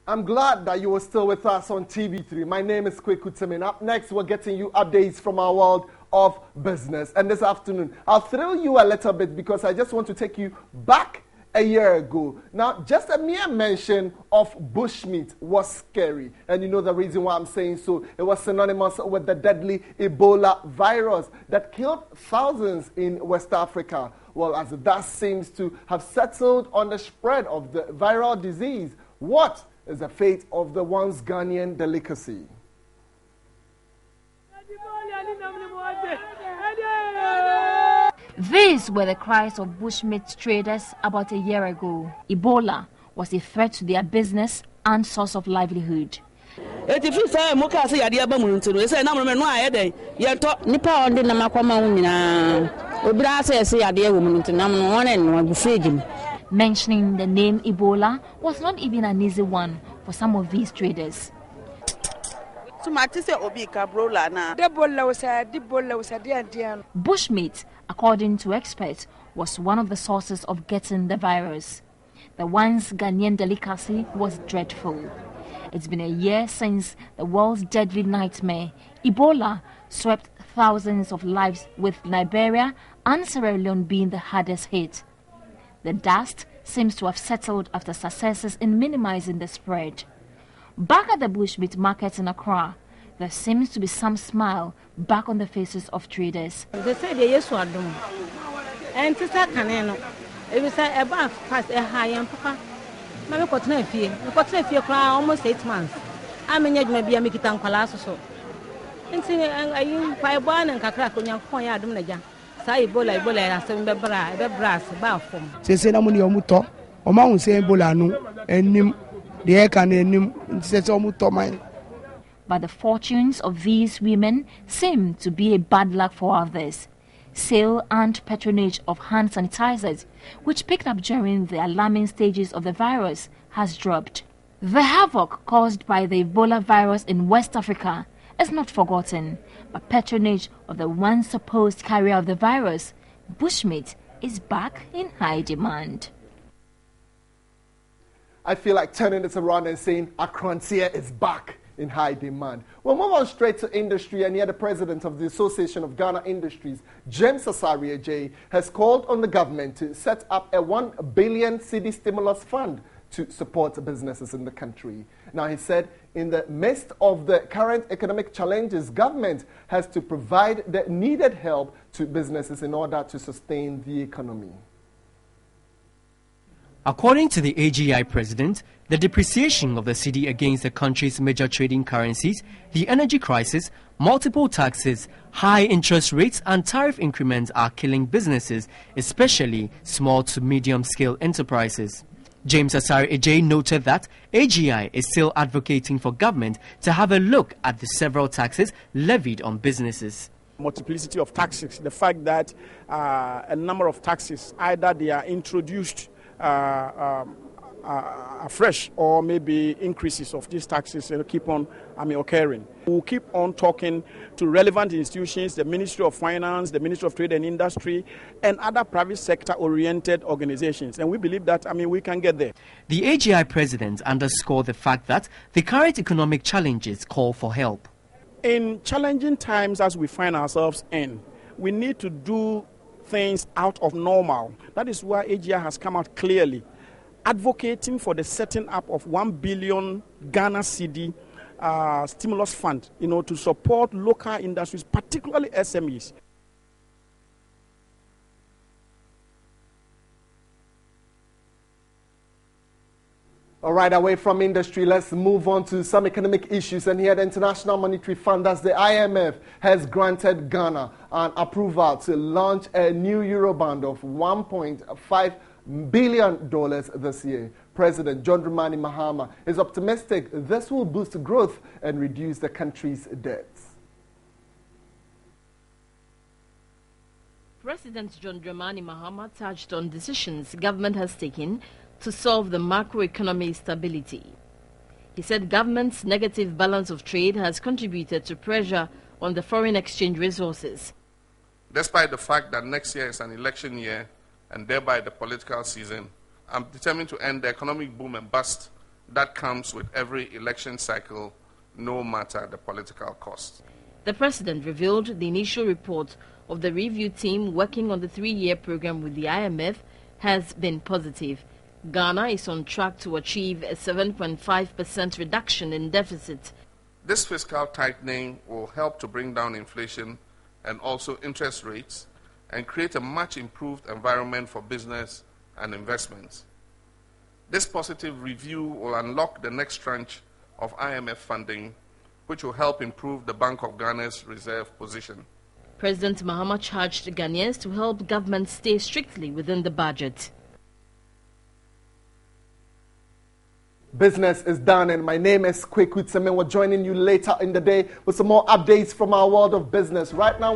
I'm glad that you were still with us on TV3. My name is Kweku Timin. Up next, we're getting you updates from our world of business. And this afternoon, I'll thrill you a little bit because I just want to take you back a year ago. Now, just a mere mention of bushmeat was scary. And you know the reason why I'm saying so. It was synonymous with the deadly Ebola virus that killed thousands in West Africa. Well, as that seems to have settled on the spread of the viral disease, what is the fate of the once Ghanaian delicacy? These were the cries of bushmeat traders about a year ago. Ebola was a threat to their business and source of livelihood. Mentioning the name Ebola was not even an easy one for some of these traders. Bushmeat, according to experts, was one of the sources of getting the virus. The once Ghanaian delicacy was dreadful. It's been a year since the world's deadly nightmare, Ebola, swept thousands of lives, with Liberia and Sierra Leone being the hardest hit. The dust seems to have settled after successes in minimizing the spread. Back at the bushmeat market in Accra, there seems to be some smile back on the faces of traders. They say they used to do. And to start caneno, it was about past a high and papa. My cotton fee, almost 8 months. I mean, yet maybe I make it on Colasso. And saying, I am 5 1 and Cacrac on your point. I don't know. Ebola, brass, bathroom. Say, Namuni Omuto, or Mount Saint Bolano, and Nim, the air can nim, says Omuto mine. But the fortunes of these women seem to be a bad luck for others. Sale and patronage of hand sanitizers, which picked up during the alarming stages of the virus, has dropped. The havoc caused by the Ebola virus in West Africa is not forgotten, but patronage of the one supposed carrier of the virus, bushmeat, is back in high demand. I feel like turning this around and saying Akrantia is back in high demand. We'll move on straight to industry, and here the president of the Association of Ghana Industries, James Asaria J, has called on the government to set up a 1 billion cedi stimulus fund to support businesses in the country. Now, he said, in the midst of the current economic challenges, government has to provide the needed help to businesses in order to sustain the economy. According to the AGI president, the depreciation of the cedi against the country's major trading currencies, the energy crisis, multiple taxes, high interest rates and tariff increments are killing businesses, especially small to medium-scale enterprises. James Asari Ejay noted that AGI is still advocating for government to have a look at the several taxes levied on businesses. Multiplicity of taxes, the fact that a number of taxes, either they are introduced afresh or maybe increases of these taxes keep on occurring. We'll keep on talking to relevant institutions, the Ministry of Finance, the Ministry of Trade and Industry, and other private sector-oriented organizations. And we believe that, we can get there. The AGI president underscored the fact that the current economic challenges call for help. In challenging times as we find ourselves in, we need to do things out of normal. That is why AGI has come out clearly advocating for the setting up of 1 billion Ghana cedi stimulus fund, to support local industries, particularly SMEs. All right, away from industry, let's move on to some economic issues. And here, the International Monetary Fund, that's the IMF, has granted Ghana an approval to launch a new Eurobond of $1.5 billion this year. President John Dramani Mahama is optimistic this will boost growth and reduce the country's debts. President John Dramani Mahama touched on decisions government has taken to solve the macroeconomic stability. He said government's negative balance of trade has contributed to pressure on the foreign exchange resources. Despite the fact that next year is an election year and thereby the political season, I'm determined to end the economic boom and bust that comes with every election cycle, no matter the political cost. The president revealed the initial report of the review team working on the 3-year program with the IMF has been positive. Ghana is on track to achieve a 7.5% reduction in deficit. This fiscal tightening will help to bring down inflation and also interest rates and create a much improved environment for business and investments. This positive review will unlock the next tranche of IMF funding, which will help improve the Bank of Ghana's reserve position. President Mahama charged Ghanaians to help government stay strictly within the budget. Business is done, and my name is Kweku Tseme. We're joining you later in the day with some more updates from our world of business. Right now,